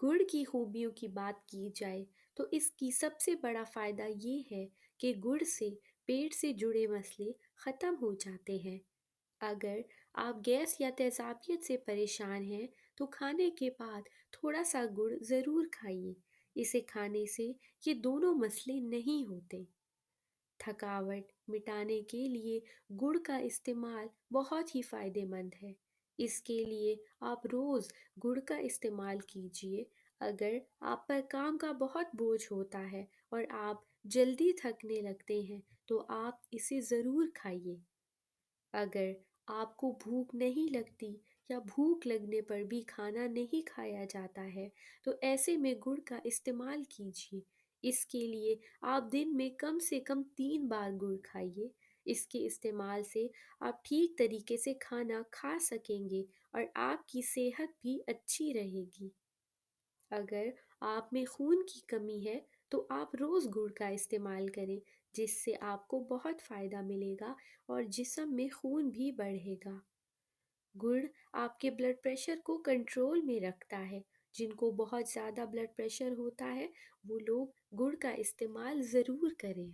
गुड़ की खूबियों की बात की जाए तो इसकी सबसे बड़ा फ़ायदा ये है कि गुड़ से पेट से जुड़े मसले ख़त्म हो जाते हैं। अगर आप गैस या तेज़ाबियत से परेशान हैं तो खाने के बाद थोड़ा सा गुड़ ज़रूर खाइए। इसे खाने से ये दोनों मसले नहीं होते। थकावट मिटाने के लिए गुड़ का इस्तेमाल बहुत ही फायदेमंद है। इसके लिए आप रोज़ गुड़ का इस्तेमाल कीजिए। अगर आप पर काम का बहुत बोझ होता है और आप जल्दी थकने लगते हैं तो आप इसे ज़रूर खाइए। अगर आपको भूख नहीं लगती या भूख लगने पर भी खाना नहीं खाया जाता है तो ऐसे में गुड़ का इस्तेमाल कीजिए। इसके लिए आप दिन में कम से कम 3 बार गुड़ खाइए। इसके इस्तेमाल से आप ठीक तरीके से खाना खा सकेंगे और आपकी सेहत भी अच्छी रहेगी। अगर आप में खून की कमी है तो आप रोज़ गुड़ का इस्तेमाल करें, जिससे आपको बहुत फ़ायदा मिलेगा और जिस्म में खून भी बढ़ेगा। गुड़ आपके ब्लड प्रेशर को कंट्रोल में रखता है। जिनको बहुत ज़्यादा ब्लड प्रेशर होता है वो लोग गुड़ का इस्तेमाल ज़रूर करें।